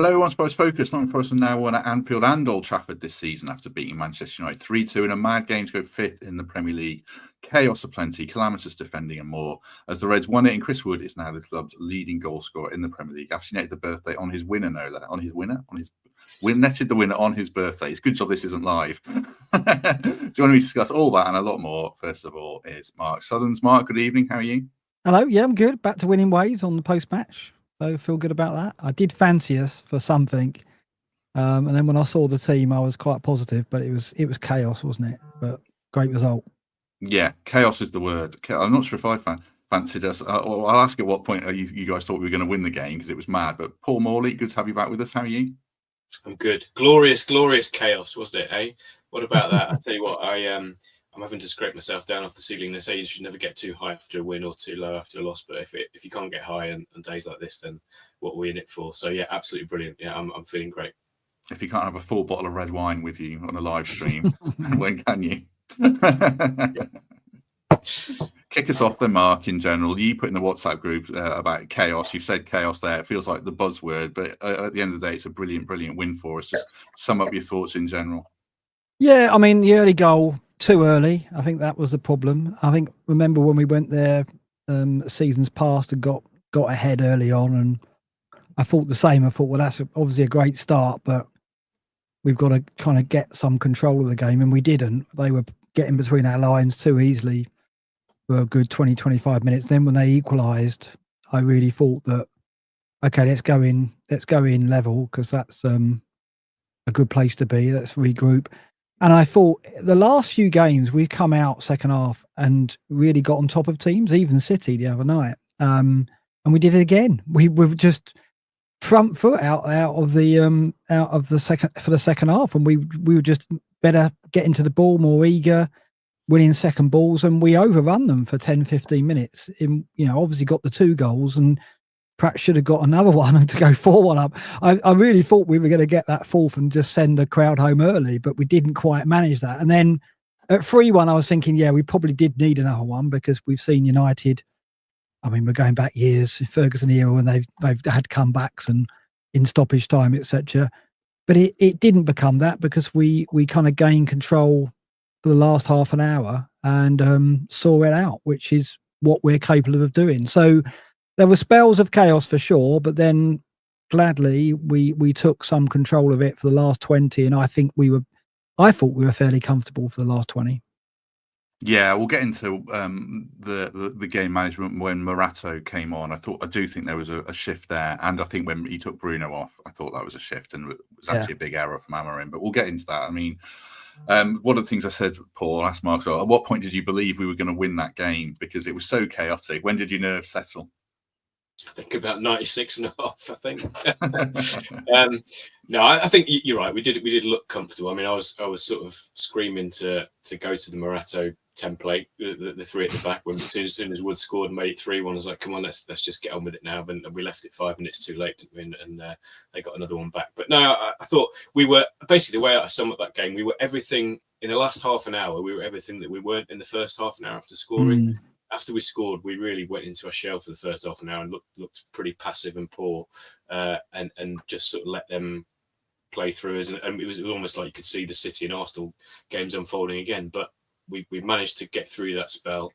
Hello, everyone. Sports Focus. Nottingham Forest are now won at Anfield and Old Trafford this season after beating Manchester United 3-2 in a mad game to go fifth in the Premier League. Chaos aplenty, calamitous defending and more. As the Reds won it, and Chris Wood is now the club's leading goal scorer in the Premier League. After netted the birthday on his winner, netted the winner on his birthday. It's a good job this isn't live. Joining me to discuss all that and a lot more, first of all, is Mark Sutherns. Mark, good evening. How are you? Hello. Yeah, I'm good. Back to winning ways on the post-match. So feel good about that. I did fancy us for something, and then when I saw the team, I was quite positive. But it was chaos, wasn't it? But great result. Yeah, chaos is the word. I'm not sure if I fancied us. I'll ask at what point you guys thought we were going to win the game because it was mad. But Paul Morley, good to have you back with us. How are you? I'm good. Glorious chaos, wasn't it? Eh? What about that? I tell you what, I'm having to scrape myself down off the ceiling. They say you should never get too high after a win or too low after a loss. But if you can't get high on days like this, then what are we in it for? So yeah, absolutely brilliant. Yeah, I'm feeling great. If you can't have a full bottle of red wine with you on a live stream, when can you? Kick us off then, Mark. In general, you put in the WhatsApp group about chaos. You've said chaos there. It feels like the buzzword, but at the end of the day, it's a brilliant win for us. Just sum up your thoughts in general. Yeah, I mean, the early goal, too early. I think that was a problem. I think, remember when we went there seasons past and got ahead early on, and I thought the same. I thought, well, that's obviously a great start, but we've got to kind of get some control of the game, and we didn't. They were getting between our lines too easily for a good 20, 25 minutes. Then when they equalised, I really thought that, okay, let's go in level, because that's a good place to be. Let's regroup. And I thought the last few games we've come out second half and really got on top of teams, even City the other night. And we did it again. We've just front foot out of the second half, and we were just better getting to the ball, more eager, winning second balls, and we overrun them for 10, 15 minutes. Obviously got the 2 goals and perhaps should have got another one to go 4-1 up. I really thought we were going to get that fourth and just send the crowd home early, but we didn't quite manage that. And then at 3-1, I was thinking, yeah, we probably did need another one, because we've seen United. I mean, we're going back years, Ferguson era, when they've had comebacks and in stoppage time, etc. But it didn't become that, because we kind of gained control for the last half an hour and saw it out, which is what we're capable of doing. So there were spells of chaos for sure, but then gladly we took some control of it for the last 20, and I thought we were fairly comfortable for the last 20. Yeah, we'll get into the game management when Morato came on. I do think there was a shift there, and I think when he took Bruno off, I thought that was a shift, and it was actually a big error from Amorim. But we'll get into that. I mean, one of the things I said, Paul, asked Mark, so at what point did you believe we were going to win that game? Because it was so chaotic. When did your nerves settle? I think about 96 and a half, I think. No, I think you're right. We did look comfortable. I mean, I was sort of screaming to go to the Morato template, the 3 at the back, when as soon as Wood scored and made it 3-1, I was like, come on, let's just get on with it now. And we left it 5 minutes too late, didn't we? And they got another one back. But no, I thought we were, basically the way I sum up that game, we were everything in the last half an hour. We were everything that we weren't in the first half an hour after scoring. After we scored, we really went into our shell for the first half an hour and looked pretty passive and poor, and just sort of let them play through us. And it was almost like you could see the City and Arsenal games unfolding again. But we managed to get through that spell.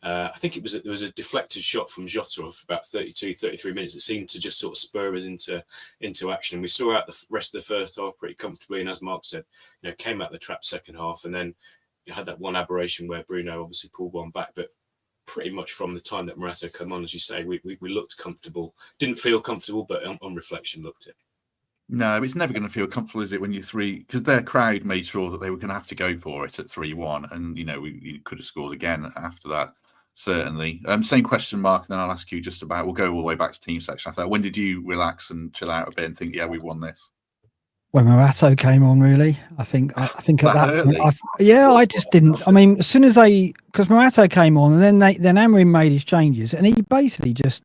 I think there was a deflected shot from Jota of about 32, 33 minutes. It seemed to just sort of spur us into action. We saw out the rest of the first half pretty comfortably. And as Mark said, came out the trap second half, and then you had that one aberration where Bruno obviously pulled one back. But pretty much from the time that Morato came on, as you say, we looked comfortable. Didn't feel comfortable, but on reflection, looked it. No, it's never going to feel comfortable, is it, when you're 3? Because their crowd made sure that they were going to have to go for it at 3-1, and we could have scored again after that, certainly. Same question, Mark, and then I'll ask you just about. We'll go all the way back to team section after that. When did you relax and chill out a bit and think, yeah, we won this? When Morato came on, really, I think at that point, I just didn't. I mean, as soon as because Morato came on, and then Amorim made his changes, and he basically just,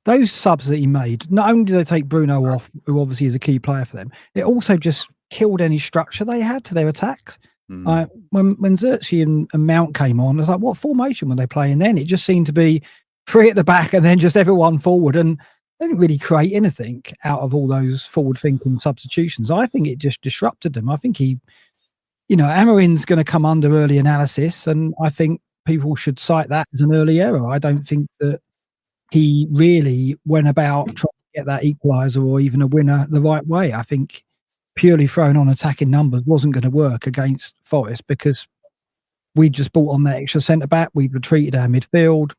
those subs that he made, not only did they take Bruno off, who obviously is a key player for them, it also just killed any structure they had to their attacks. When Xerxes and Mount came on, I was like, what formation were they playing then? It just seemed to be 3 at the back and then just everyone forward. And they didn't really create anything out of all those forward-thinking substitutions. I think it just disrupted them. I think Amarin's going to come under early analysis, and I think people should cite that as an early error. I don't think that he really went about trying to get that equaliser or even a winner the right way. I think purely thrown on attacking numbers wasn't going to work against Forest because we just brought on that extra centre-back. We retreated our midfield,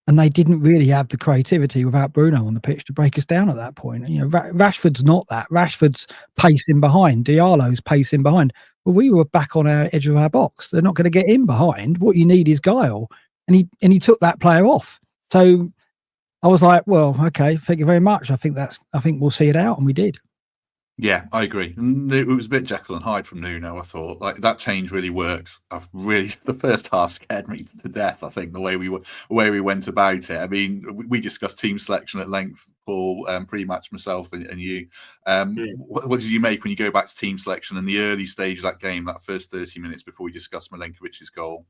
and they didn't really have the creativity without Bruno on the pitch to break us down at that point. Rashford's not that. Rashford's pacing behind. Diallo's pacing behind. Well, we were back on our edge of our box. They're not going to get in behind. What you need is guile, and he took that player off. So I was like, well, okay, thank you very much. I think we'll see it out, and we did. Yeah, I agree. It was a bit Jekyll and Hyde from Nuno. I thought that change really works. The first half scared me to death. I think the way we went about it. I mean, we discussed team selection at length, Paul, pre-match, myself and you. What did you make when you go back to team selection in the early stage of that game, that first 30 minutes before we discussed Milenkovic's goal?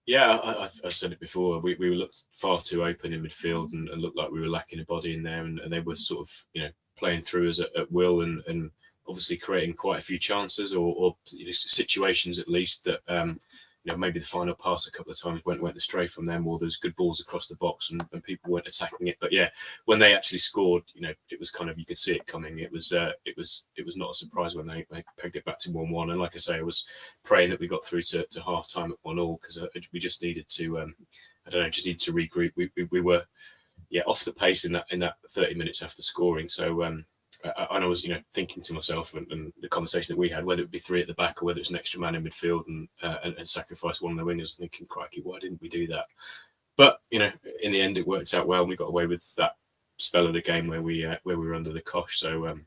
Yeah, I said it before. We looked far too open in midfield and looked like we were lacking a body in there, and they were sort of playing through us at will and obviously creating quite a few chances or situations at least that maybe the final pass a couple of times went astray from them, or there's good balls across the box and people weren't attacking it. But yeah, when they actually scored, it was kind of, you could see it coming. It was not a surprise when they pegged it back to 1-1. And like I say, I was praying that we got through to half time at 1-1 because we just needed to regroup. We were off the pace in that 30 minutes after scoring. So I was thinking to myself and the conversation that we had, whether it be three at the back or whether it's an extra man in midfield and sacrifice one of the wingers, thinking, crikey, why didn't we do that? But in the end it worked out well, and we got away with that spell of the game where we were under the cosh. So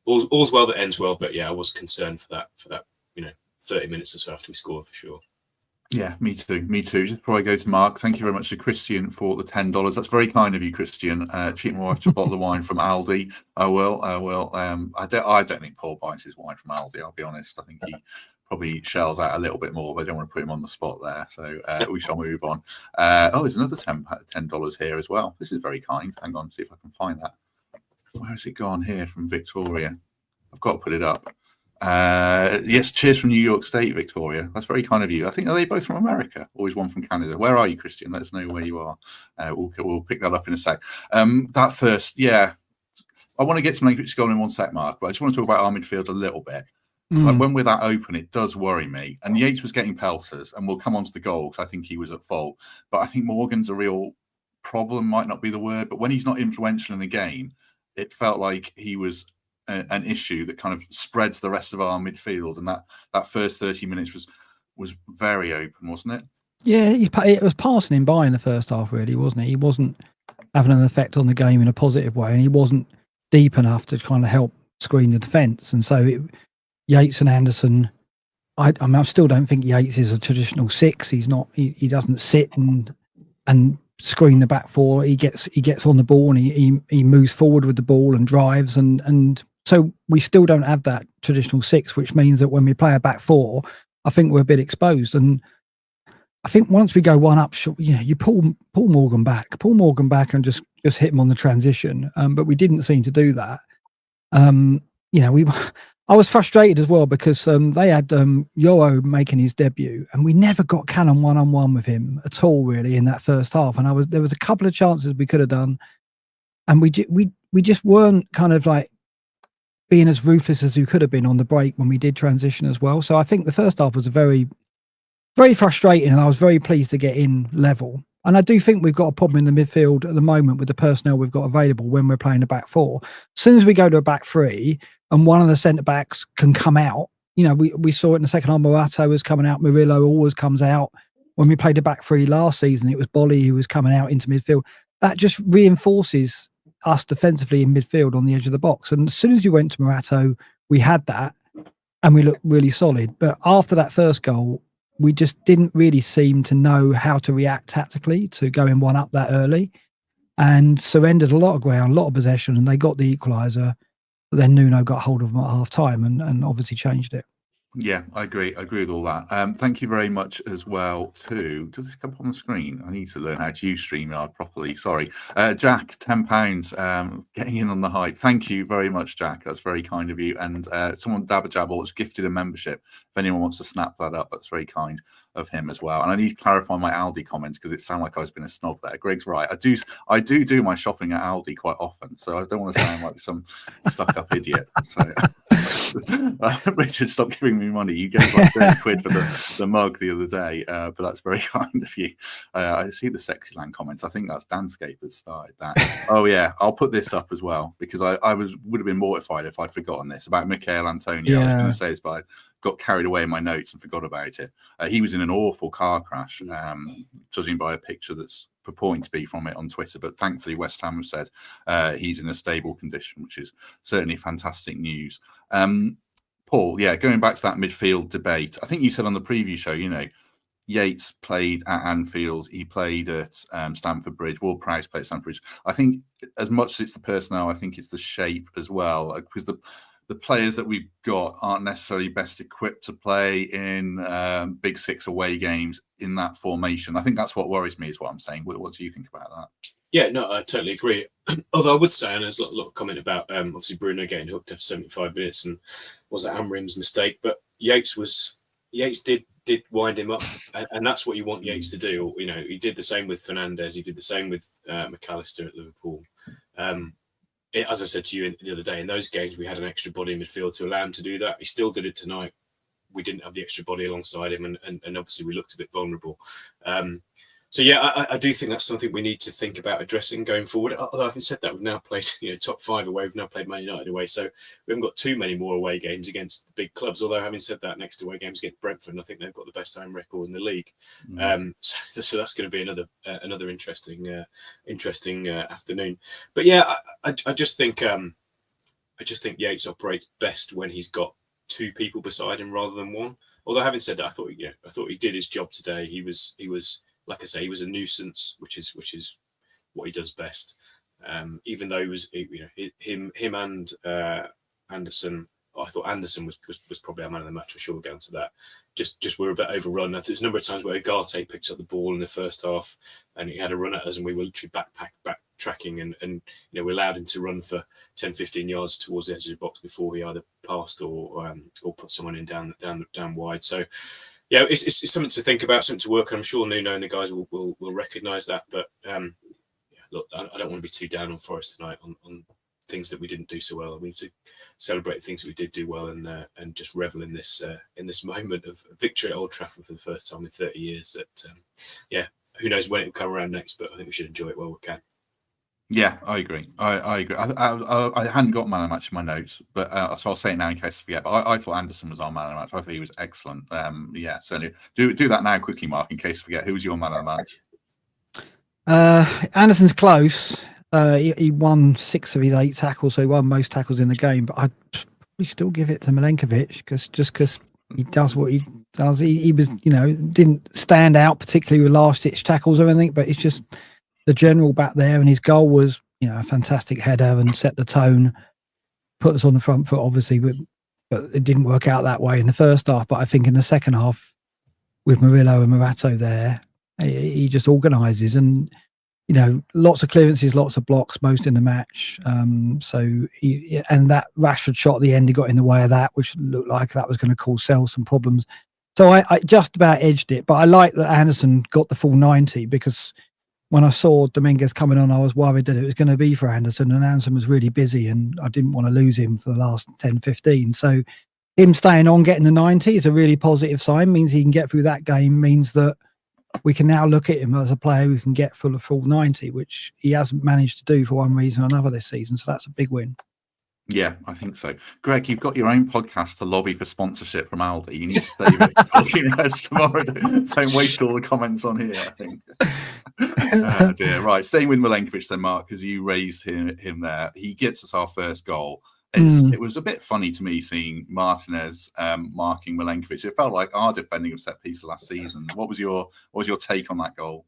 all's well that ends well. But I was concerned for that 30 minutes or so after we scored, for sure. Yeah, me too. Just before I go to Mark, thank you very much to Christian for the $10. That's very kind of you, Christian. Treat my wife to a bottle of wine from Aldi. I will. I don't think Paul buys his wine from Aldi, I'll be honest. I think he probably shells out a little bit more, but I don't want to put him on the spot there. So we shall move on. There's another $10 here as well. This is very kind. Hang on, see if I can find that. Where has it gone here from Victoria? I've got to put it up. Yes, cheers from New York State, Victoria. That's very kind of you. I think, are they both from America? Always one from Canada. Where are you, Christian? Let us know where you are. We'll pick that up in a sec. That first, I want to get to Milenkovic's goal in one sec, Mark, but I just want to talk about our midfield a little bit. Like when we're that open, it does worry me. And Yates was getting pelters, and we'll come on to the goal because I think he was at fault. But I think Morgan's a real problem, might not be the word, but when he's not influential in the game, it felt like he was an issue that kind of spreads the rest of our midfield, and that first 30 minutes was very open, wasn't it? Yeah, it was passing him by in the first half, really, wasn't it? He wasn't having an effect on the game in a positive way, and he wasn't deep enough to kind of help screen the defence. And so Yates and Anderson, I still don't think Yates is a traditional six. He's not. He doesn't sit and screen the back four. He gets on the ball and he moves forward with the ball and drives and so we still don't have that traditional six, which means that when we play a back four, I think we're a bit exposed. And I think once we go one up short, you pull Morgan back and just hit him on the transition. But we didn't seem to do that. I was frustrated as well because they had Yoro making his debut, and we never got Cannon one-on-one with him at all, really, in that first half. And there was a couple of chances we could have done, and we just weren't kind of like being as ruthless as we could have been on the break when we did transition as well. So I think the first half was very, very frustrating, and I was very pleased to get in level. And I do think we've got a problem in the midfield at the moment with the personnel we've got available when we're playing a back four. As soon as we go to a back three and one of the centre-backs can come out, we saw it in the second half. Morato was coming out. Murillo always comes out. When we played a back three last season, it was Bolly who was coming out into midfield. That just reinforces us defensively in midfield on the edge of the box. And as soon as you went to Morato, we had that and we looked really solid. But after that first goal, we just didn't really seem to know how to react tactically to going one up that early, and surrendered a lot of ground, a lot of possession, and they got the equaliser. But then Nuno got hold of them at half time and obviously changed it. Yeah, I agree. I agree with all that. Thank you very much as well too. Does this come up on the screen? I need to learn how to use StreamYard properly. Sorry. Jack, £10, getting in on the hype. Thank you very much, Jack. That's very kind of you. And someone Dabba Jabble has gifted a membership. If anyone wants to snap that up, that's very kind of him as well. And I need to clarify my Aldi comments because it sounded like I was being a snob there. Greg's right. I do my shopping at Aldi quite often, so I don't want to sound like some stuck-up idiot. So Richard, stop giving me money. You gave like 30 quid for the mug the other day, but that's very kind of you. I see the Sexyland comments. I think that's Danscape that started that. Oh yeah, I'll put this up as well because I would have been mortified if I'd forgotten this about Michael Antonio. I was going to say this, but I got carried away in my notes and forgot about it. He was in an awful car crash, judging by a picture that's purporting to be from it on Twitter, but thankfully West Ham have said he's in a stable condition, which is certainly fantastic news. Paul, yeah, going back to that midfield debate, I think you said on the preview show, Yates played at Anfield, he played at Stamford Bridge, Ward-Prowse played at Stamford Bridge. I think as much as it's the personnel, I think it's the shape as well, because the players that we've got aren't necessarily best equipped to play in Big Six away games in that formation. I think that's what worries me, is what I'm saying. What do you think about that? Yeah, no, I totally agree. Although I would say, and there's a lot of comment about obviously Bruno getting hooked after 75 minutes, and was it Amrim's mistake? But Yates did wind him up, and that's what you want Yates to do. He did the same with Fernandes. He did the same with McAllister at Liverpool. As I said to you the other day, in those games we had an extra body in midfield to allow him to do that. He still did it tonight. We didn't have the extra body alongside him, and obviously we looked a bit vulnerable. So yeah, I do think that's something we need to think about addressing going forward. Although having said that, we've now played top 5 away. We've now played Man United away, so we haven't got too many more away games against the big clubs. Although having said that, next away games against Brentford, I think they've got the best home record in the league. So that's going to be another interesting afternoon. But yeah, I just think Yates operates best when he's got 2 people beside him rather than 1. Although having said that, I thought he did his job today. He was. Like I say, he was a nuisance, which is what he does best. Even though he was, him and Anderson. I thought Anderson was probably our man of the match. For sure, we'll get onto that. Just we were a bit overrun. There's a number of times where Ugarte picked up the ball in the first half, and he had a run at us, and we were literally backtracking, and we allowed him to run for 10-15 yards towards the edge of the box before he either passed or put someone in down wide. So. Yeah, it's something to think about, something to work on. I'm sure Nuno and the guys will recognise that. But look, I don't want to be too down on Forest tonight on things that we didn't do so well. We need to celebrate the things that we did do well and just revel in this moment of victory at Old Trafford for the first time in 30 years. Who knows when it will come around next, but I think we should enjoy it while we can. Yeah, I agree. I agree. I hadn't got man of the match in my notes, but so I'll say it now in case I forget. But I thought Anderson was our man of the match. I thought he was excellent. Certainly. Do that now quickly, Mark, in case I forget. Who was your man of the match? Anderson's close. He won 6 of his 8 tackles, so he won most tackles in the game. But I'd probably still give it to Milenkovic because he does what he does. He was, didn't stand out particularly with last-ditch tackles or anything, but it's just the general back there, and his goal was, a fantastic header and set the tone, put us on the front foot, obviously, but it didn't work out that way in the first half. But I think in the second half, with Murillo and Morato there, he just organises and, lots of clearances, lots of blocks, most in the match. And that Rashford shot at the end, he got in the way of that, which looked like that was going to cause Sell some problems. So I just about edged it, but I like that Anderson got the full 90 because when I saw Dominguez coming on, I was worried that it was going to be for Anderson, and Anderson was really busy and I didn't want to lose him for the last 10-15. So him staying on, getting the 90 is a really positive sign, means he can get through that game, means that we can now look at him as a player who can get full 90, which he hasn't managed to do for one reason or another this season. So that's a big win. Yeah, I think so. Greg, you've got your own podcast to lobby for sponsorship from Aldi. You need to save it tomorrow. Don't waste all the comments on here, I think. Oh dear. Right, staying with Milenkovic then, Mark, because you raised him there. He gets us our first goal. It was a bit funny to me seeing Martinez marking Milenkovic. It felt like our defending of set pieces last season. What was your take on that goal?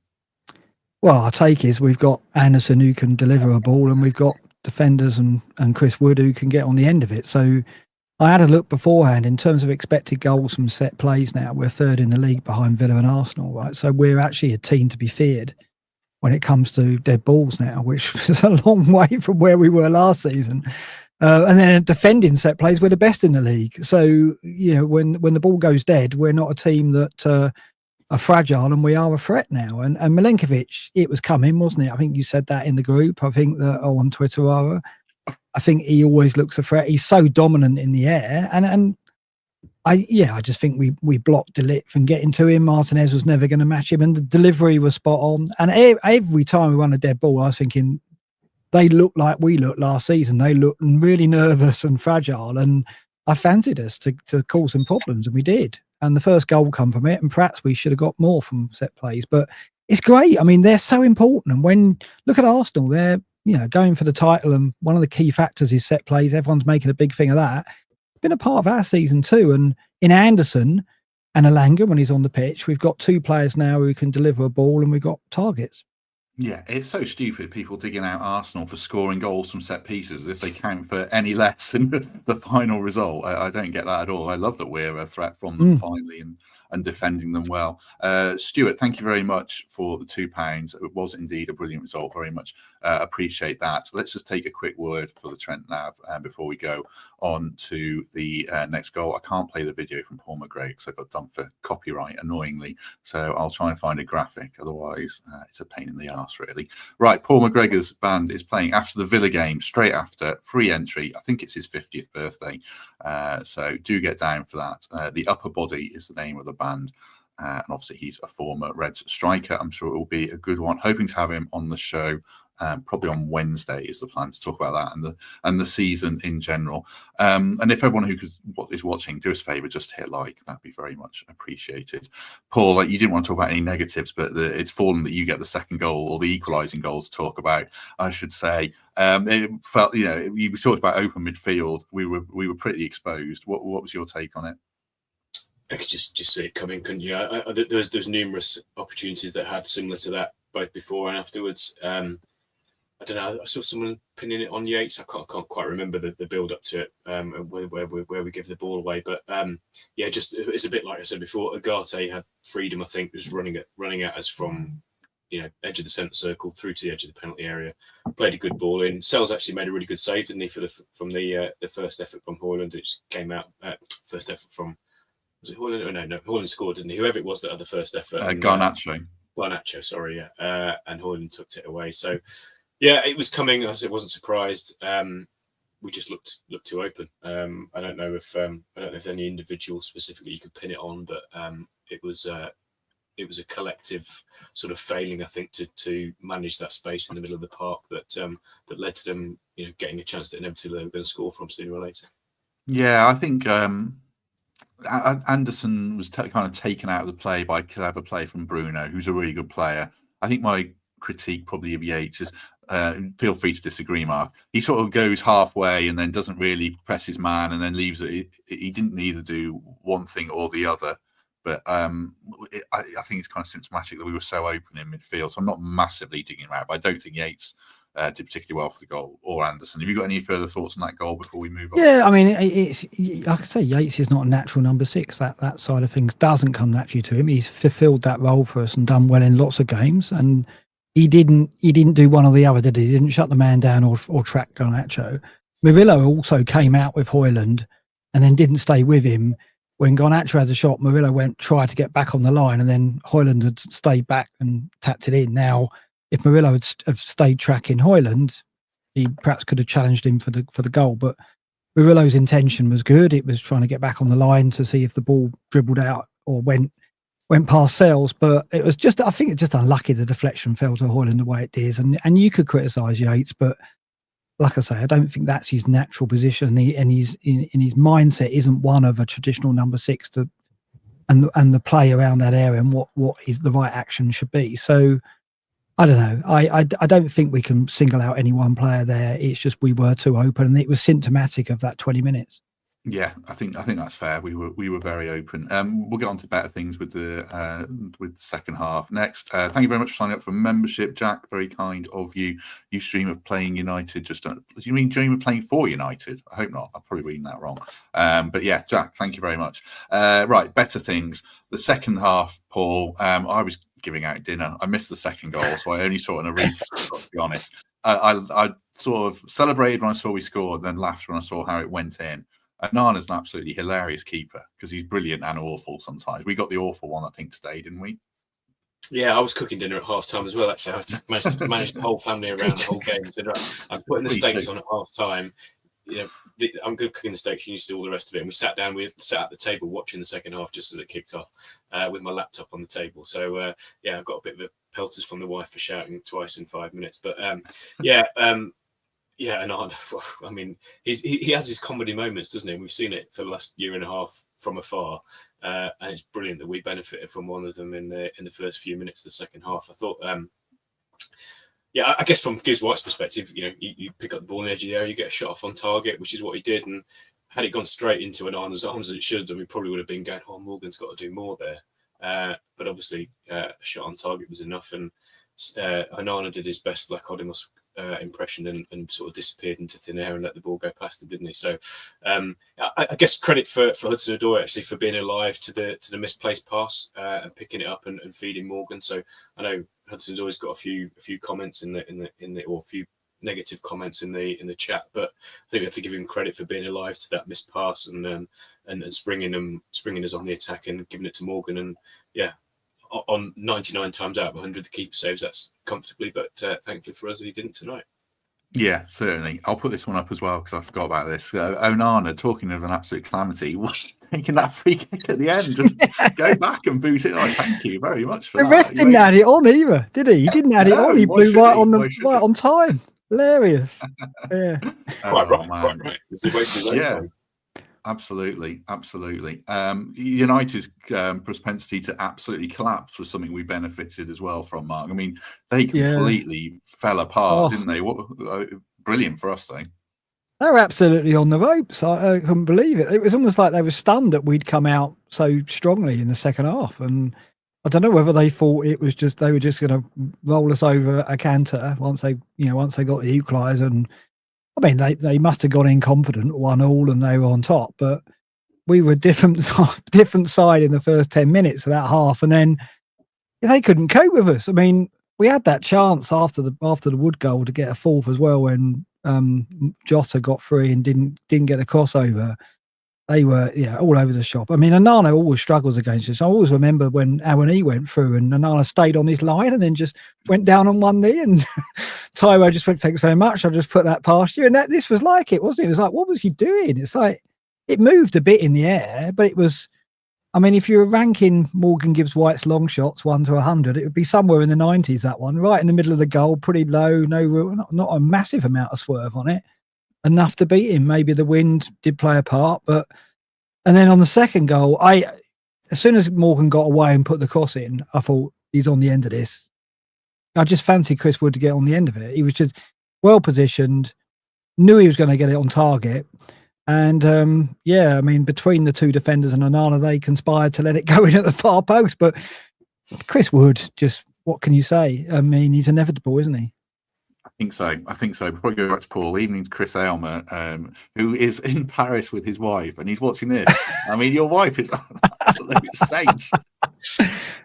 Well, our take is we've got Anderson who can deliver a ball, and we've got defenders and Chris Wood who can get on the end of it. So I had a look beforehand in terms of expected goals from set plays. Now we're third in the league behind Villa and Arsenal, right? So we're actually a team to be feared when it comes to dead balls now, which is a long way from where we were last season. And then defending set plays, we're the best in the league. So, when the ball goes dead, we're not a team that are fragile, and we are a threat now. And Milenkovic, it was coming, wasn't it? I think you said that in the group. I think that on Twitter, rather. I think he always looks a threat. He's so dominant in the air, and I just think we blocked De Ligt from getting to him. Martinez was never going to match him, and the delivery was spot on. And every time we won a dead ball, I was thinking they look like we looked last season. They looked really nervous and fragile, and I fancied us to cause some problems, and we did. And the first goal come from it, and perhaps we should have got more from set plays. But it's great. I mean, they're so important. And when look at Arsenal, they're going for the title, and one of the key factors is set plays. Everyone's making a big thing of that. Been a part of our season too. And in Anderson and Alanga, when he's on the pitch, we've got two players now who can deliver a ball, and we've got targets. Yeah, it's so stupid, people digging out Arsenal for scoring goals from set pieces as if they count for any less than the final result. I don't get that at all. I love that we're a threat from them finally and defending them well. Stuart, thank you very much for the £2. It was indeed a brilliant result. Very much appreciate that. Let's just take a quick word for the Trent Nav before we go on to the next goal. I can't play the video from Paul McGregor because I got done for copyright, annoyingly. So I'll try and find a graphic. Otherwise, it's a pain in the arse, really. Right, Paul McGregor's band is playing after the Villa game, straight after, free entry. I think it's his 50th birthday. So do get down for that. The Upper Body is the name of the band. And obviously he's a former Reds striker. I'm sure it will be a good one. Hoping to have him on the show probably on Wednesday is the plan, to talk about that and the season in general. And if everyone who is watching, do us a favour, just hit like. That'd be very much appreciated. Paul, you didn't want to talk about any negatives, but it's fallen that you get the second goal or the equalising goals to talk about, I should say. It felt, you talked about open midfield. We were pretty exposed. What was your take on it? I could just see it coming, couldn't you? There's numerous opportunities that had similar to that, both before and afterwards. I don't know. I saw someone pinning it on Yates. I can't quite remember the build up to it, where we give the ball away. But just it's a bit like I said before. Agate had freedom. I think was running at us from edge of the centre circle through to the edge of the penalty area. Played a good ball in. Sells actually made a really good save, didn't he, from the first effort from Højlund, which came out first effort from. Was it Højlund? Oh, no, Højlund scored, didn't he? Whoever it was that had the first effort. Garnacho, sorry, yeah. And Højlund took it away. So, yeah, it was coming. I wasn't surprised. We just looked too open. I don't know if any individual specifically you could pin it on, but it was a collective sort of failing, I think, to manage that space in the middle of the park that led to them, getting a chance that inevitably they were going to score from sooner or later. Yeah, I think. Anderson was kind of taken out of the play by clever play from Bruno, who's a really good player. I think my critique probably of Yates is, feel free to disagree, Mark. He sort of goes halfway and then doesn't really press his man and then leaves it. He didn't either do one thing or the other. But I think it's kind of symptomatic that we were so open in midfield. So I'm not massively digging him out, but I don't think Yates did particularly well for the goal, or Anderson. Have you got any further thoughts on that goal before we move on? Yeah, I mean, it's like I say, Yates is not a natural number 6. That side of things doesn't come naturally to him. He's fulfilled that role for us and done well in lots of games. And he didn't do one or the other, did he? He didn't shut the man down or track Garnacho. Murillo also came out with Højlund and then didn't stay with him. When Garnacho has a shot, Murillo tried to get back on the line, and then Højlund had stayed back and tapped it in. Now, if Murillo had stayed tracking Højlund, he perhaps could have challenged him for the goal. But Murillo's intention was good. It was trying to get back on the line to see if the ball dribbled out or went past Sells. But it was I think it's just unlucky the deflection fell to Højlund the way it did. And you could criticise Yates, but like I say, I don't think that's his natural position. And his mindset isn't one of a traditional number 6 and the play around that area and what is the right action should be. So I don't know. I don't think we can single out any one player there. It's just we were too open, and it was symptomatic of that 20 minutes. Yeah, I think that's fair. We were very open. We'll get on to better things with the second half next. Thank you very much for signing up for membership, Jack. Very kind of you. You stream of playing United. Do you mean dream of playing for United? I hope not. I'm probably reading that wrong. But yeah, Jack, thank you very much. Right, better things. The second half, Paul. I was giving out dinner. I missed the second goal, so I only saw it in a replay. To be honest, I sort of celebrated when I saw we scored, then laughed when I saw how it went in. Nana's an absolutely hilarious keeper because he's brilliant and awful sometimes. We got the awful one, I think, today, didn't we? Yeah, I was cooking dinner at half time as well. Actually, I managed the whole family around the whole game. So I'm putting the steaks on at half time. I'm good cooking the steaks. You need to do all the rest of it. And we sat at the table watching the second half just as it kicked off with my laptop on the table. So I've got a bit of a pelters from the wife for shouting twice in 5 minutes. But and I mean, he has his comedy moments, doesn't he? We've seen it for the last year and a half from afar, and it's brilliant that we benefited from one of them in the first few minutes of the second half. I thought, I guess from Gibbs White's perspective, you pick up the ball in the edge of the area, you get a shot off on target, which is what he did, and had it gone straight into Onana's arms as it should, then we probably would have been going, "Oh, Morgan's got to do more there." But obviously, a shot on target was enough, and Onana did his best Black Odimus impression and sort of disappeared into thin air and let the ball go past him, didn't he? So I guess credit for Hudson-Odoi actually for being alive to the misplaced pass and picking it up and feeding Morgan. So I know Hudson-Odoi's got a few comments in the or a few negative comments in the chat, but I think we have to give him credit for being alive to that missed pass and springing us on the attack and giving it to Morgan. And on 99 times out of 100 the keeper saves that's comfortably, but thankfully for us he didn't tonight. Yeah, certainly. I'll put this one up as well because I forgot about this. Onana, talking of an absolute calamity, taking that free kick at the end, just go back and boot it. Oh, thank you very much for the that. ref didn't add it on either, did he? He didn't add it on. He blew right on time. Hilarious. Yeah. Quite right. It's a waste of his own time. Absolutely. United's propensity to absolutely collapse was something we benefited as well from, Mark. I mean, they completely fell apart, didn't they? Brilliant for us, though. They were absolutely on the ropes. I couldn't believe it. It was almost like they were stunned that we'd come out so strongly in the second half. And I don't know whether they thought it was just they were just going to roll us over a canter once they got the equaliser. And I mean, they must have gone in confident, 1-1, and they were on top. But we were different side in the first 10 minutes of that half, and then they couldn't cope with us. I mean, we had that chance after the Wood goal to get a fourth as well when Jota got free and didn't get a crossover. They were all over the shop. I mean, Onana always struggles against us. I always remember when Awani went through and Onana stayed on his line and then just went down on one knee and Taiwo just went, "Thanks very much. I'll just put that past you." And this was like it, wasn't it? It was like, what was he doing? It's like it moved a bit in the air, but it was. I mean, if you were ranking Morgan Gibbs White's long shots 1 to 100, it would be somewhere in the 90s. That one, right in the middle of the goal, pretty low, not a massive amount of swerve on it. Enough to beat him. Maybe the wind did play a part, and then on the second goal, as soon as Morgan got away and put the cross in, I thought he's on the end of this. I just fancied Chris Wood to get on the end of it. He was just well positioned, knew he was going to get it on target, and I mean, between the two defenders and Onana, they conspired to let it go in at the far post. But Chris Wood, just what can you say? I mean, he's inevitable, isn't he? I think so. Before we go back to Paul, evening to Chris Aylmer, who is in Paris with his wife, and he's watching this. I mean, your wife is an absolute saint.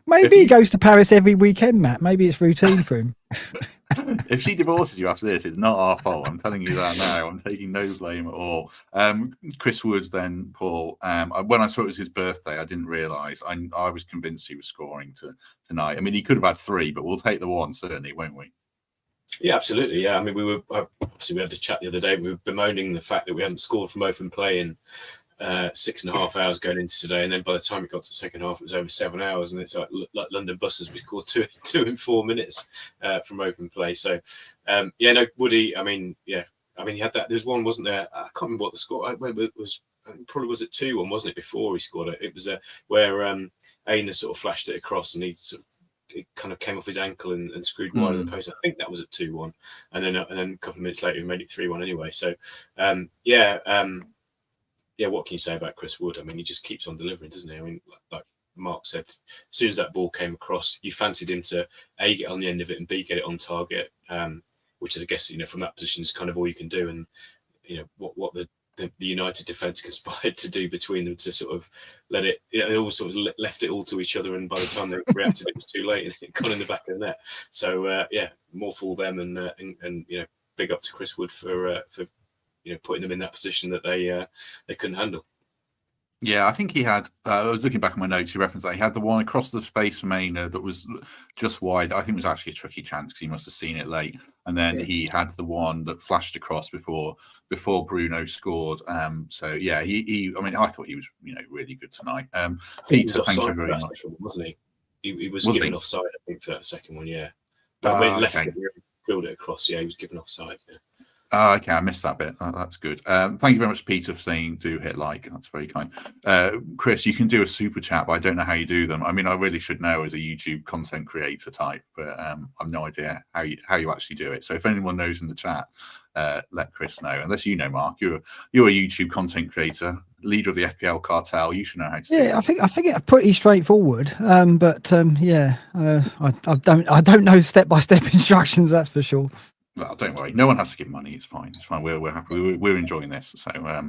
Maybe he goes to Paris every weekend, Matt. Maybe it's routine for him. If she divorces you after this, it's not our fault. I'm telling you that now. I'm taking no blame at all. Chris Woods, then, Paul. When I saw it was his birthday, I didn't realise. I was convinced he was scoring tonight. I mean, he could have had 3, but we'll take the 1, certainly, won't we? Yeah, absolutely. Yeah, I mean, we had this chat the other day. We were bemoaning the fact that we hadn't scored from open play in 6.5 hours going into today, and then by the time it got to the second half, it was over 7 hours, and it's like London buses. We scored 2 in 4 minutes from open play. So, Woody. I mean, he had that. There's one, wasn't there? I can't remember what the score. It was probably was it 2-1, wasn't it? Before he scored it, it was where Aina sort of flashed it across, and he sort of. It kind of came off his ankle and screwed wide of the post. I think that was at 2-1, and then a couple of minutes later he made it 3-1 anyway. So what can you say about Chris Wood? I mean, he just keeps on delivering, doesn't he? I mean, like Mark said, as soon as that ball came across, you fancied him to A, get on the end of it, and B, get it on target, which I guess, from that position is kind of all you can do. And, what the United defence conspired to do between them to sort of let it, they all sort of left it all to each other, and by the time they reacted, it was too late and it got in the back of the net. So more for them, and big up to Chris Wood for putting them in that position that they couldn't handle. Yeah, I think he had. I was looking back at my notes. He referenced that he had the one across the space from Maynard that was just wide. I think it was actually a tricky chance because he must have seen it late. And then he had the one that flashed across before Bruno scored. So yeah, he. I mean, I thought he was really good tonight. Peter, thank you very much. Wasn't he? He was given offside, I think, for that second one. Yeah, but when he left it, drilled it across. Yeah, he was given offside. Yeah. Okay, I missed that bit. That's good. Thank you very much, Peter, for saying do hit like. That's very kind. Chris, you can do a super chat, but I don't know how you do them. I mean, I really should know as a YouTube content creator type, but I've no idea how you actually do it. So if anyone knows in the chat, let Chris know. Unless you know, Mark, you're a YouTube content creator, leader of the FPL cartel. You should know how to do it. I think it's pretty straightforward. I don't know step-by-step instructions. That's for sure. Well, don't worry. No one has to give money. It's fine. It's fine. We're happy. We're enjoying this. So, I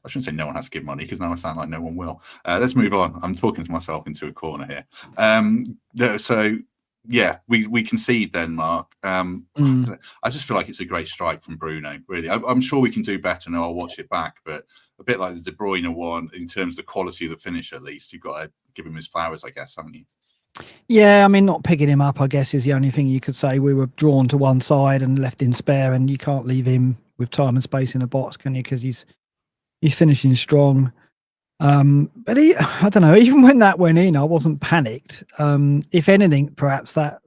shouldn't say no one has to give money because now I sound like no one will. Let's move on. I'm talking to myself into a corner here. We concede then, Mark. I just feel like it's a great strike from Bruno, really. I'm sure we can do better, and I'll watch it back, but a bit like the De Bruyne one, in terms of the quality of the finish, at least, you've got to give him his flowers, I guess, haven't you? Yeah, I mean, not picking him up, I guess, is the only thing you could say. We were drawn to one side and left in spare, and you can't leave him with time and space in the box, can you? Because he's finishing strong. But I don't know, even when that went in, I wasn't panicked. If anything, perhaps that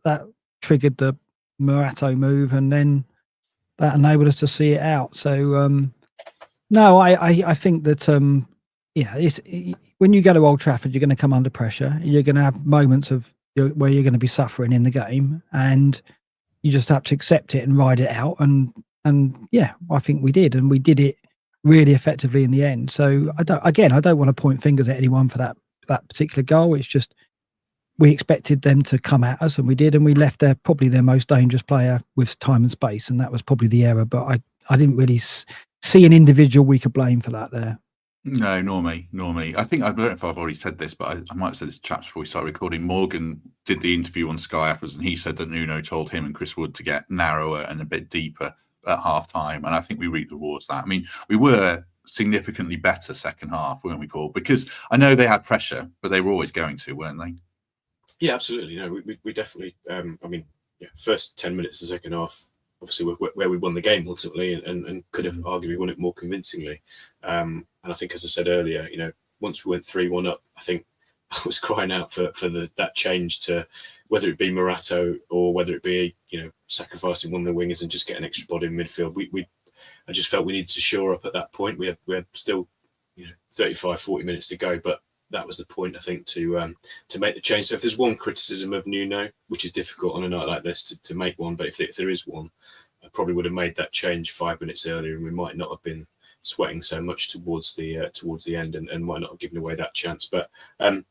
triggered the Morato move, and then that enabled us to see it out. So, no, I think that, it's when you go to Old Trafford, you're going to come under pressure. You're going to have moments where you're going to be suffering in the game, and you just have to accept it and ride it out. And I think we did, and we did it really effectively in the end. So I don't want to point fingers at anyone for that particular goal. It's just we expected them to come at us, and we did, and we left probably their most dangerous player with time and space, and that was probably the error. But I didn't really see an individual we could blame for that there. No, nor me. I think, I don't know if I've already said this, but I might have said this, chaps, before we started recording. Morgan did the interview on Sky afterwards, and he said that Nuno told him and Chris Wood to get narrower and a bit deeper at half time. And I think we reaped the rewards that. I mean, we were significantly better second half, weren't we, Paul? Because I know they had pressure, but they were always going to, weren't they? Yeah, absolutely. No, we definitely, first 10 minutes of the second half, obviously where we won the game ultimately, and could have arguably won it more convincingly. And I think, as I said earlier, once we went 3-1 up, I think I was crying out for that change to, whether it be Morato or whether it be sacrificing one of the wingers and just get an extra body in midfield. I just felt we needed to shore up at that point. We had still 35-40 minutes to go, but that was the point, I think, to make the change. So if there's one criticism of Nuno, which is difficult on a night like this to make one, but if there is one, I probably would have made that change 5 minutes earlier, and we might not have been sweating so much towards the end, and might not have given away that chance. But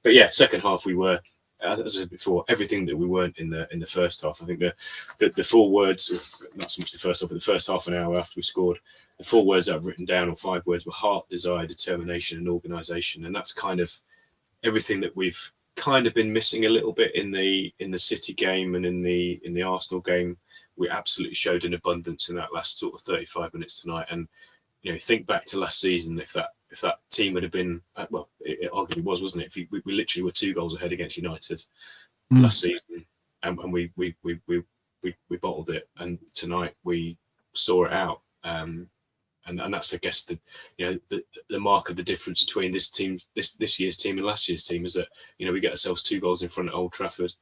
yeah, second half we were, as I said before, everything that we weren't in the first half. I think the 4 words, not so much the first half, but the first half an hour after we scored, the 4 words that I've written down, or 5 words, were heart, desire, determination, and organisation. And that's kind of everything that we've kind of been missing a little bit in the City game and in the Arsenal game. We absolutely showed an abundance in that last sort of 35 minutes tonight. And think back to last season, if that team would have been, well, it arguably was, wasn't it? If we literally were 2 goals ahead against United last season, and we bottled it, and tonight we saw it out. And that's, I guess, the mark of the difference between this year's team and last year's team, is that we get ourselves 2 goals in front at Old Trafford.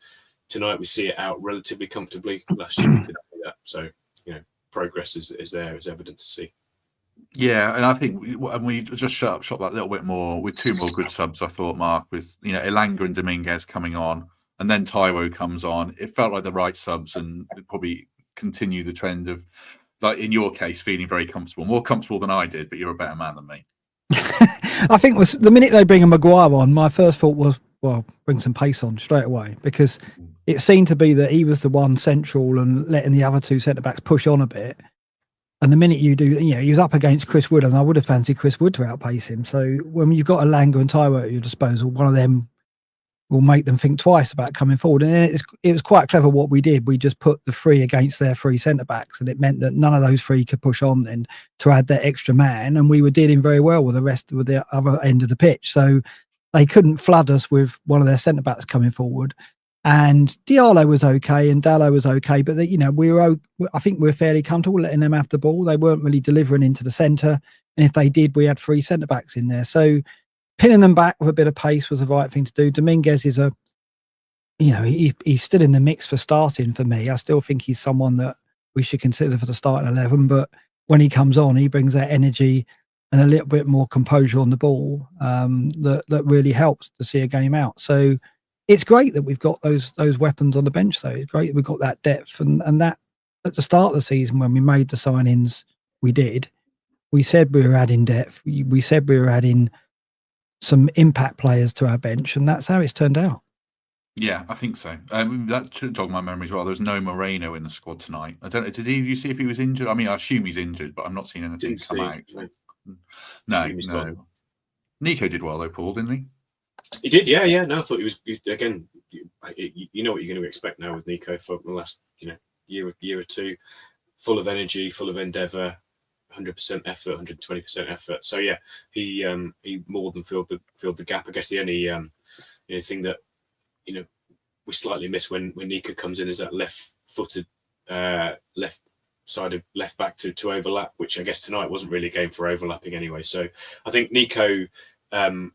Tonight we see it out relatively comfortably. Last year we couldn't do that. So progress is there, is evident to see. Yeah, and I think we just shut that little bit more with 2 more good subs, I thought, Mark, with Elanga and Dominguez coming on, and then Taiwo comes on. It felt like the right subs, and probably continue the trend of, like in your case, feeling very comfortable, more comfortable than I did, but you're a better man than me. I think was the minute they bring a Maguire on, my first thought was, well, bring some pace on straight away, because it seemed to be that he was the one central and letting the other two centre backs push on a bit. And the minute you do, he was up against Chris Wood, and I would have fancied Chris Wood to outpace him. So when you've got a Langer and Taiwo at your disposal, one of them will make them think twice about coming forward. And it was quite clever what we did. We just put the three against their three centre backs, and it meant that none of those three could push on then to add that extra man. And we were dealing very well with the other end of the pitch. So they couldn't flood us with one of their centre backs coming forward. And Diallo was okay, and Dallo was okay, but I think we were fairly comfortable letting them have the ball. They weren't really delivering into the centre, and if they did, we had three centre backs in there. So pinning them back with a bit of pace was the right thing to do. Dominguez is he's still in the mix for starting for me. I still think he's someone that we should consider for the starting 11, but when he comes on, he brings that energy and a little bit more composure on the ball that really helps to see a game out. So it's great that we've got those weapons on the bench, though. It's great that we've got that depth, and that at the start of the season when we made the signings, we said we were adding depth. We said we were adding some impact players to our bench, and that's how it's turned out. Yeah, I think so. That should jog my memory as well. There's no Moreno in the squad tonight. I don't know. Did you see if he was injured? I mean, I assume he's injured, but I'm not seeing anything come out. No. Nico did well though, Paul, didn't he? He did, yeah. No, I thought he was again. You know what you're going to expect now with Nico for the last year or two, full of energy, full of endeavour, 100% effort, 120% effort. So yeah, he more than filled the gap. I guess the only thing that we slightly miss when Nico comes in is that left-footed left-sided left back to overlap, which I guess tonight wasn't really a game for overlapping anyway. So I think Nico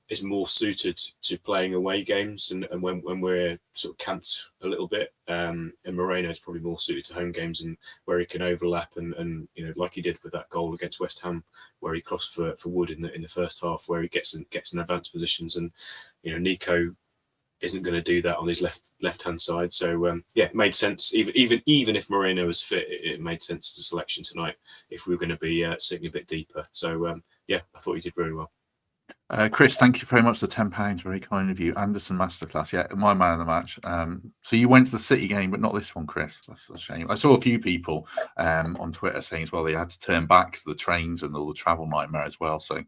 is more suited to playing away games and when we're sort of camped a little bit. And Moreno is probably more suited to home games and where he can overlap and like he did with that goal against West Ham, where he crossed for Wood in the first half, where he gets in advanced positions. And Nico isn't going to do that on his left hand side. So it made sense. Even if Moreno was fit, it made sense as a selection tonight if we were going to be sitting a bit deeper. So I thought he did very well. Chris, thank you very much for the £10. Very kind of you. Anderson Masterclass, yeah, my man of the match. So you went to the City game, but not this one, Chris. That's a shame. I saw a few people on Twitter saying as well they had to turn back to the trains and all the travel nightmare as well. So,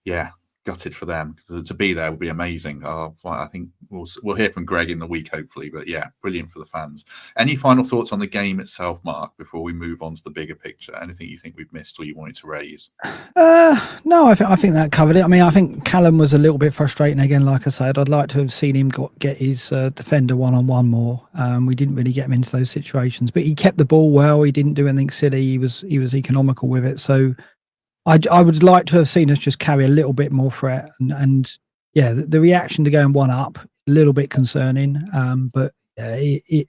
yeah, gutted for them. To be there would be amazing. I think we'll hear from Greg in the week, hopefully. But yeah, brilliant for the fans. Any final thoughts on the game itself, Mark, before we move on to the bigger picture? Anything you think we've missed or you wanted to raise? No, I think that covered it. I mean, I think Callum was a little bit frustrating again. Like I said, I'd like to have seen him get his defender one-on-one more. We didn't really get him into those situations, but he kept the ball well. He didn't do anything silly. He was economical with it. So I would like to have seen us just carry a little bit more threat. And the reaction to going one up, a little bit concerning. But the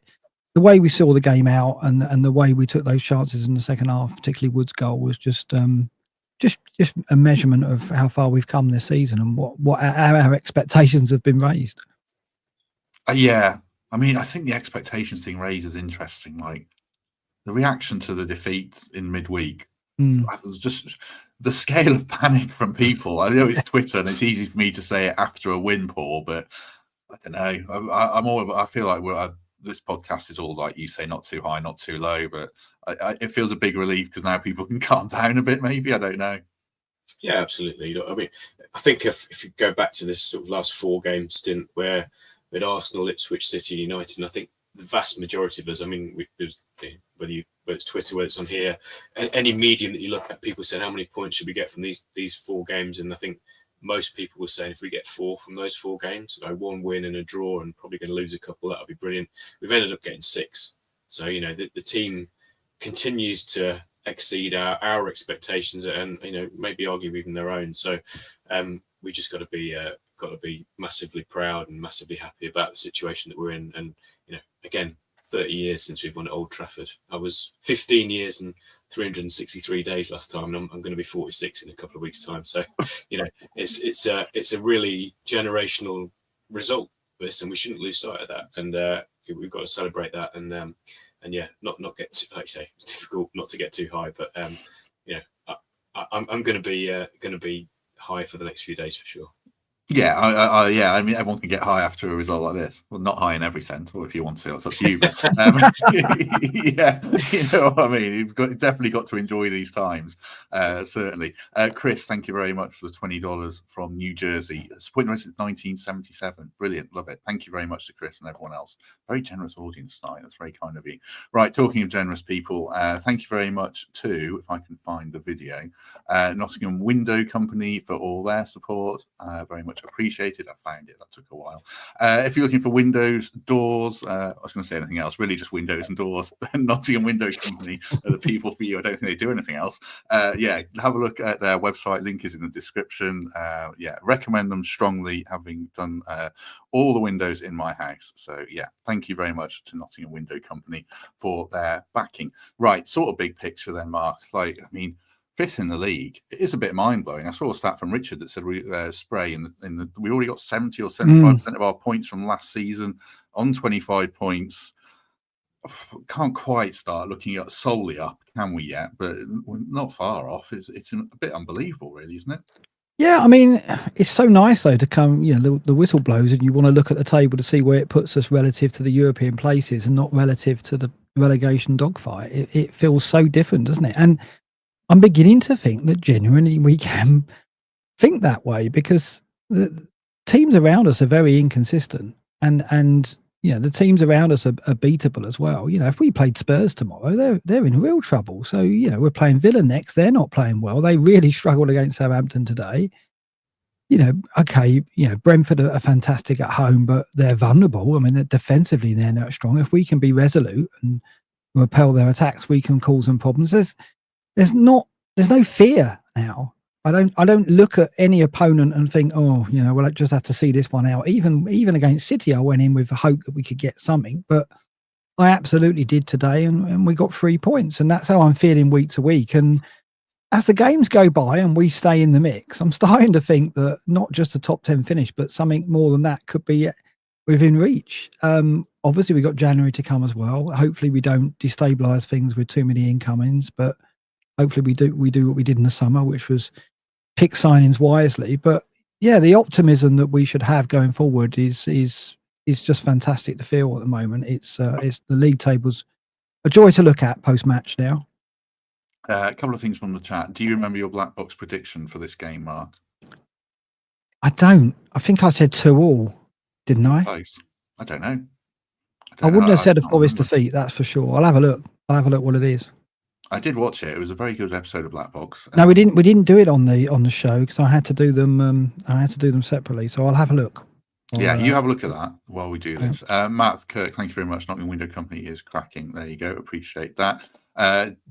way we saw the game out and the way we took those chances in the second half, particularly Wood's goal, was just a measurement of how far we've come this season and what our expectations have been raised. Yeah, I mean, I think the expectations thing raised is interesting. Like the reaction to the defeat in midweek, just the scale of panic from people. I know it's Twitter and it's easy for me to say it after a win, Paul, but I don't know. I feel like this podcast is all like you say, not too high, not too low, but it feels a big relief because now people can calm down a bit. Maybe I don't know. Yeah, absolutely. I mean, I think if you go back to this sort of last 4 game stint where with Arsenal, Ipswich, City, United, and I think the vast majority of us, I mean, whether it's Twitter, whether it's on here, any medium that you look at, people saying how many points should we get from these 4 games, and I think most people were saying if we get 4 from those 4 games, 1 win and a draw, and probably going to lose a couple, that would be brilliant. We've ended up getting 6, so the team continues to exceed our expectations, and maybe argue even their own. So we just got to be massively proud and massively happy about the situation that we're in. And again, 30 years since we've won at Old Trafford. I was 15 years and 363 days last time, and I'm going to be 46 in a couple of weeks' time. So it's a really generational result, and we shouldn't lose sight of that. And we've got to celebrate that. And not get too, like you say, it's difficult not to get too high. But I'm going to be high for the next few days for sure. Yeah, I mean, everyone can get high after a result like this. Well, not high in every sense, or if you want to, it's up to you. But, yeah, you know what I mean. You've definitely got to enjoy these times. Certainly, Chris, thank you very much for the $20 from New Jersey. Supporting since 1977. Brilliant, love it. Thank you very much to Chris and everyone else. Very generous audience tonight. That's very kind of you. Right, talking of generous people, thank you very much to, if I can find the video, Nottingham Window Company for all their support. Very much appreciated. I found it. That took a while. If you're looking for windows, doors, I was going to say anything else, really just windows and doors. Nottingham Window Company are the people for you. I don't think they do anything else. Yeah, have a look at their website. Link is in the description. Yeah, recommend them strongly, having done all the windows in my house. So yeah, thank you very much to Nottingham Window Company for their backing. Right, sort of big picture then, Mark. Like, I mean, 5th in the league, it is a bit mind-blowing. I saw a stat from Richard that said we already got 70 or 75% of our points from last season on 25 points. Can't quite start looking at solely up, can we yet? But we're not far off. It's a bit unbelievable, really, isn't it? Yeah, I mean, it's so nice though to come, you know, the whistle blows and you want to look at the table to see where it puts us relative to the European places and not relative to the relegation dogfight. It feels so different, doesn't it? And I'm beginning to think that genuinely we can think that way, because the teams around us are very inconsistent, and you know, the teams around us are beatable as well. You know, if we played Spurs tomorrow, they're in real trouble. So, you know, we're playing Villa next. They're not playing well. They really struggled against Southampton today. You know, okay, you know, Brentford are fantastic at home, but they're vulnerable. I mean, defensively they're not strong. If we can be resolute and repel their attacks, we can cause them problems. There's no fear now. I don't look at any opponent and think, oh, you know, well, I just have to see this one out. Even against City, I went in with the hope that we could get something, but I absolutely did today, and we got 3 points, and that's how I'm feeling week to week. And as the games go by and we stay in the mix, I'm starting to think that not just a top 10 finish, but something more than that could be within reach. Obviously, we got January to come as well. Hopefully, we don't destabilise things with too many incomings, but hopefully we do what we did in the summer, which was pick signings wisely. But yeah, the optimism that we should have going forward is just fantastic to feel at the moment. It's the league table's a joy to look at post match now. A couple of things from the chat. Do you remember your black box prediction for this game, Mark? I don't. I think I said 2-2, didn't I? Close. I don't know. I wouldn't have said a Forest defeat, that's for sure. I'll have a look what it is. I did watch it. It was a very good episode of Black Box. No, we didn't do it on the show because I had to do them. I had to do them separately. So I'll have a look. Yeah, you have a look at that while we do this. Matt Kirk, thank you very much. Nottingham Window Company is cracking. There you go. Appreciate that.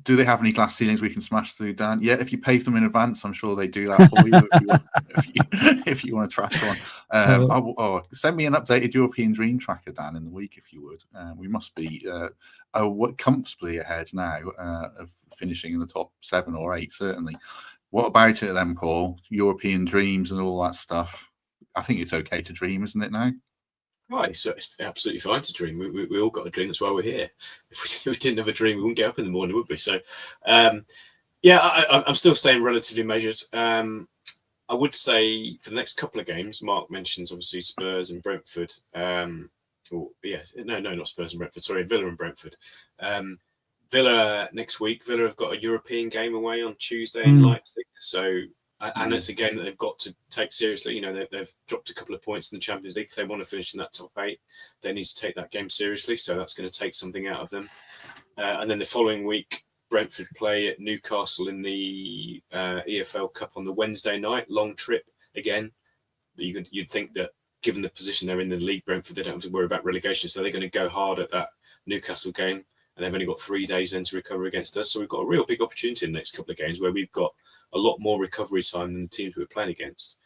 Do they have any glass ceilings we can smash through, Dan? Yeah, if you pay them in advance, I'm sure they do that for you. If you want to trash one. Send me an updated European Dream Tracker, Dan, in the week, if you would. We must be comfortably ahead now of finishing in the top 7 or 8, certainly. What about it then, Paul? European dreams and all that stuff. I think it's okay to dream, isn't it now? Right, so it's absolutely fine to dream. We all got a dream. That's why we're here. If we didn't have a dream, we wouldn't get up in the morning, would we? So, yeah, I'm still staying relatively measured. I would say for the next couple of games, Mark mentions obviously Spurs and Brentford. Not Spurs and Brentford. Sorry, Villa and Brentford. Villa next week. Villa have got a European game away on Tuesday in Leipzig. So. And it's a game that they've got to take seriously. You know, they've dropped a couple of points in the Champions League. If they want to finish in that top 8, they need to take that game seriously. So that's going to take something out of them. And then the following week, Brentford play at Newcastle in the EFL Cup on the Wednesday night. Long trip again. You'd think that given the position they're in the league, Brentford, they don't have to worry about relegation. So they're going to go hard at that Newcastle game. And they've only got 3 days then to recover against us. So we've got a real big opportunity in the next couple of games where we've got a lot more recovery time than the teams we're playing against,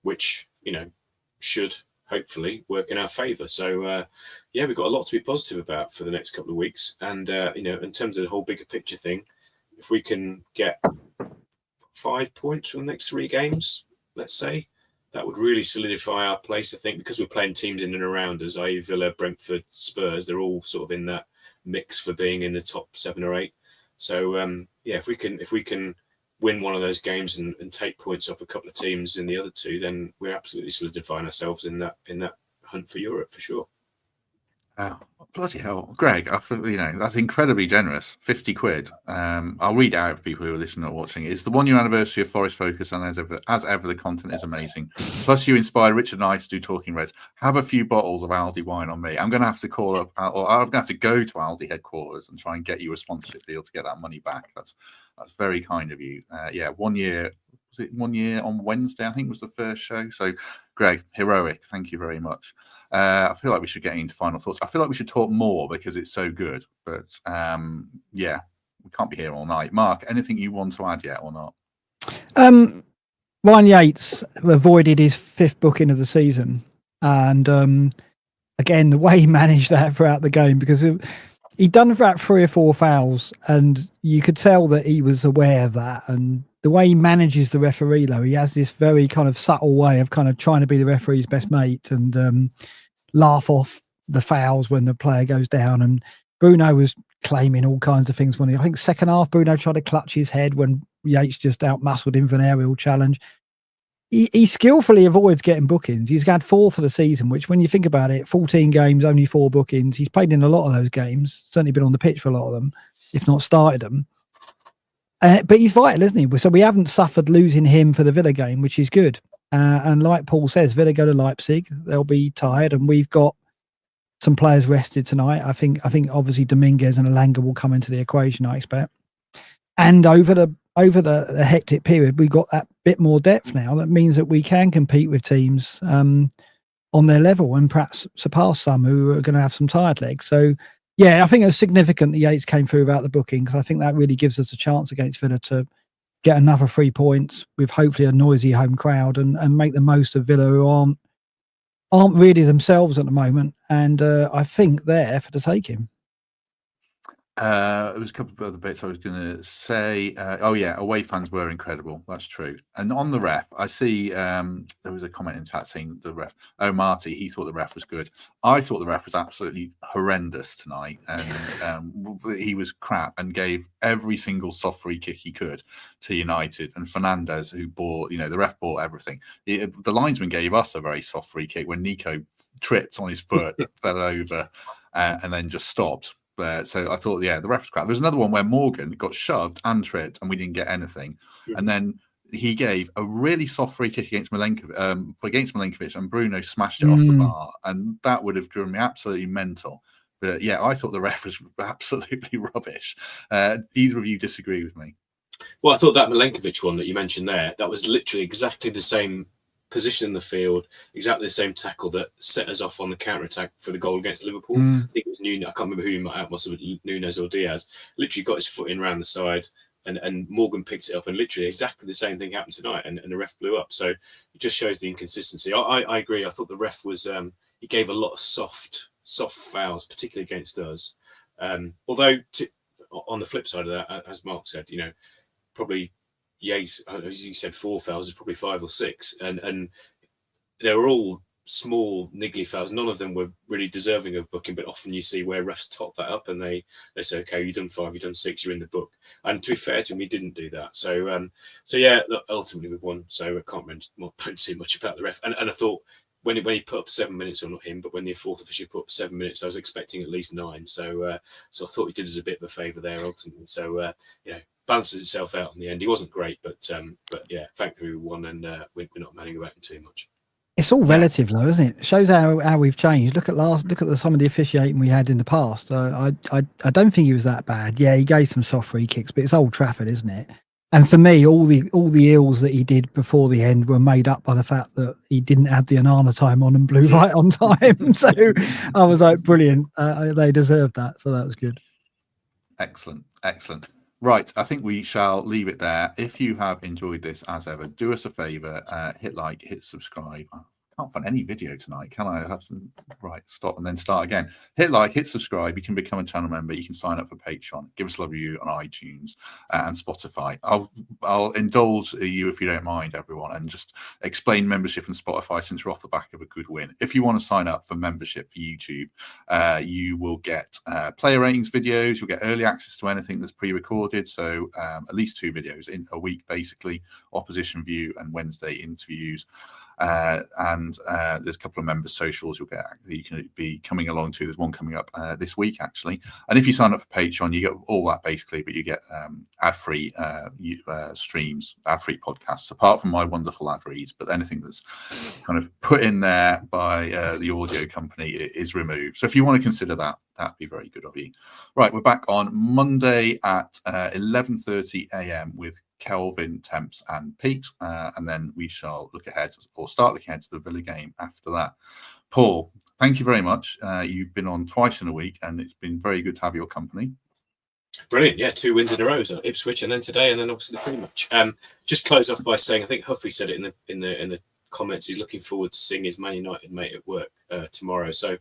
which, you know, should hopefully work in our favour. So, yeah, we've got a lot to be positive about for the next couple of weeks. And, you know, in terms of the whole bigger picture thing, if we can get 5 points from the next 3 games, let's say, that would really solidify our place, I think, because we're playing teams in and around us, i.e. Villa, Brentford, Spurs. They're all sort of in that mix for being in the top 7 or 8. So, yeah, if we can win one of those games and take points off a couple of teams in the other two, then we're absolutely solidifying ourselves in that hunt for Europe for sure. Oh, bloody hell, Greg! I feel, that's incredibly generous. 50 quid. I'll read it out for people who are listening or watching. It's the 1 year anniversary of Forest Focus, and as ever, the content is amazing. Plus, you inspired Richard and I to do Talking Reds. Have a few bottles of Aldi wine on me. I'm going to have to call up, or I'm going to have to go to Aldi headquarters and try and get you a sponsorship deal to get that money back. That's very kind of you. 1 year. Was it 1 year on Wednesday? I think was the first show. So, Greg, heroic. Thank you very much. I feel like we should get into final thoughts. I feel like we should talk more because it's so good. But we can't be here all night. Mark, anything you want to add yet or not? Ryan Yates avoided his 5th booking of the season, and again, the way he managed that throughout the game, because he'd done about 3 or 4 fouls, and you could tell that he was aware of that. And the way he manages the referee, though, he has this very kind of subtle way of kind of trying to be the referee's best mate and laugh off the fouls when the player goes down. And Bruno was claiming all kinds of things. I think second half, Bruno tried to clutch his head when Yates just outmuscled him for an aerial challenge. He skillfully avoids getting bookings. He's had 4 for the season, which when you think about it, 14 games, only 4 bookings. He's played in a lot of those games, certainly been on the pitch for a lot of them, if not started them. But he's vital, isn't he? So we haven't suffered losing him for the Villa game, which is good. And like Paul says, Villa go to Leipzig. They'll be tired, and we've got some players rested tonight. I think obviously Dominguez and Alanga will come into the equation, I expect. And over the hectic period, we've got that bit more depth now. That means that we can compete with teams on their level and perhaps surpass some who are going to have some tired legs. So, yeah, I think it was significant that Yates came through without the booking, because I think that really gives us a chance against Villa to get another 3 points with hopefully a noisy home crowd and make the most of Villa, who aren't really themselves at the moment. And I think they're for the taking. There was a couple of other bits I was going to say. Away fans were incredible. That's true. And on the ref, I see there was a comment in chat saying the ref, Marty, he thought the ref was good. I thought the ref was absolutely horrendous tonight. And he was crap and gave every single soft free kick he could to United. And Fernandez, who bought, the ref bought everything. The linesman gave us a very soft free kick when Nico tripped on his foot, fell over, and then just stopped. So I thought, the ref was crap. There's another one where Morgan got shoved and tripped, and we didn't get anything. Mm-hmm. And then he gave a really soft free kick against Milenkovic, and Bruno smashed it off the bar, and that would have driven me absolutely mental. But I thought the ref was absolutely rubbish. Either of you disagree with me? Well, I thought that Milenkovic one that you mentioned there, that was literally exactly the same position in the field, exactly the same tackle that set us off on the counter-attack for the goal against Liverpool. I think it was Nunes. I can't remember who he might have, must have been Nunes or Diaz. Literally got his foot in around the side, and Morgan picked it up, and literally exactly the same thing happened tonight, and the ref blew up. So it just shows the inconsistency. I agree. I thought the ref was he gave a lot of soft fouls, particularly against us. Although on the flip side of that, as Mark said, probably Yates, as you said, 4 fouls is probably 5 or 6, and they were all small, niggly fouls. None of them were really deserving of booking, but often you see where refs top that up and they say, okay, you've done 5, you've done 6, you're in the book. And to be fair to him, he didn't do that. So look, ultimately we've won. So I can't mention too much about the ref. And I thought when he put up 7 minutes, or not him, but when the 4th official put up 7 minutes, I was expecting at least 9. So I thought he did us a bit of a favour there ultimately. So balances itself out in the end. He wasn't great, but thankfully we won, and we're not moaning about him too much. It's all relative, though, isn't it? It shows how we've changed. Look at some of the officiating we had in the past. I don't think he was that bad. Yeah, he gave some soft free kicks, but it's Old Trafford, isn't it? And for me, all the ills that he did before the end were made up by the fact that he didn't have the Anana time on and blew right on time. So I was like, brilliant. They deserved that. So that was good. Excellent. Right, I think we shall leave it there. If you have enjoyed this, as ever, do us a favour, hit like, hit subscribe. can't find any video tonight, can I? Have some right, stop and then start again. Hit like, hit subscribe. You can become a channel member. You can sign up for Patreon. Give us a love review on iTunes and Spotify. I'll indulge you if you don't mind, everyone, and just explain membership and Spotify since we're off the back of a good win. If you want to sign up for membership for YouTube, you will get player ratings videos. You'll get early access to anything that's pre-recorded. So at least 2 videos in a week, basically, opposition view and Wednesday interviews. And there's a couple of members' socials you can be coming along to. There's one coming up this week, actually. And if you sign up for Patreon, you get all that basically, but you get ad-free streams, ad-free podcasts, apart from my wonderful ad reads. But anything that's kind of put in there by the audio company is removed. So if you want to consider that, that'd be very good of you. Right, we're back on Monday at 11:30 a.m. with Kelvin, Temps and Pete, and then we shall look ahead or start looking ahead to the Villa game after that. Paul, thank you very much. You've been on twice in a week and it's been very good to have your company. Brilliant. Yeah, 2 wins in a row, so Ipswich and then today, and then obviously the pre-match. Just close off by saying, I think Huffy said it in the comments, he's looking forward to seeing his Man United mate at work tomorrow. So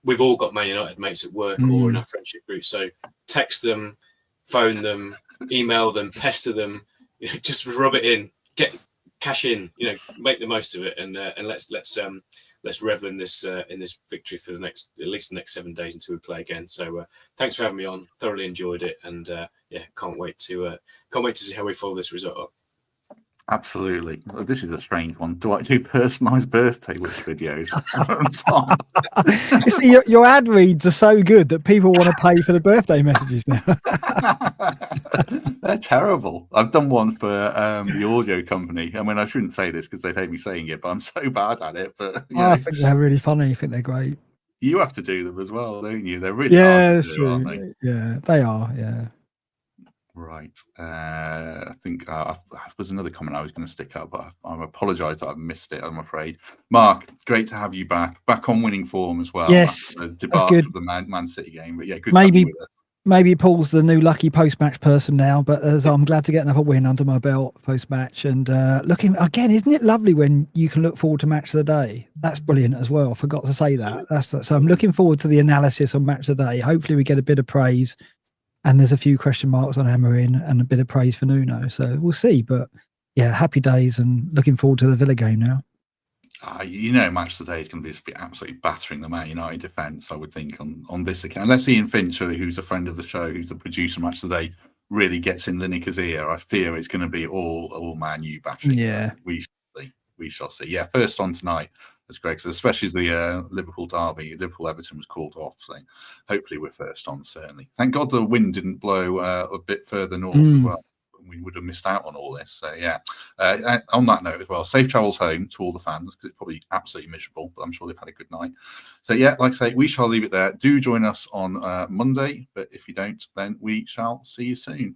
we've all got Man United mates at work or in our friendship group, so text them, phone them, email them, pester them, just rub it in, cash in, make the most of it, and let's revel in this victory for at least the next 7 days until we play again. So thanks for having me on. Thoroughly enjoyed it, and can't wait to see how we follow this result up. Absolutely. Well, this is a strange one. Do I do personalised birthday wish videos? You see, your ad reads are so good that people want to pay for the birthday messages now. They're terrible. I've done one for the audio company. I mean, I shouldn't say this because they'd hate me saying it, but I'm so bad at it. But I think they're really funny. I think they're great. You have to do them as well, don't you? They're really hard to do, true. Aren't they? Yeah, they are. Yeah. Right. I think there's another comment I was going to stick up, but I apologise that I've missed it, I'm afraid. Mark, great to have you back on winning form as well. Yes, the debacle of the Man City game. But yeah, good maybe, to have you with us. Maybe Paul's the new lucky post-match person now, but I'm glad to get another win under my belt post-match. And looking again, isn't it lovely when you can look forward to match of the day? That's brilliant as well. I forgot to say that. So I'm looking forward to the analysis on match of the day. Hopefully we get a bit of praise. And there's a few question marks on Hammering and a bit of praise for Nuno. So we'll see. But yeah, happy days and looking forward to the Villa game now. Match today is going to be absolutely battering the Man United defence, I would think, on this account. Unless Ian Finch, who's a friend of the show, who's the producer match today, really gets in Lineker's ear, I fear it's going to be all Man U bashing. Yeah. We shall see. Yeah, first on tonight. That's great, especially as the Liverpool derby, Liverpool-Everton was called off. So hopefully we're first on, certainly. Thank God the wind didn't blow a bit further north as well. We would have missed out on all this. So, yeah. On that note as well, safe travels home to all the fans because it's probably absolutely miserable, but I'm sure they've had a good night. So, yeah, like I say, we shall leave it there. Do join us on Monday, but if you don't, then we shall see you soon.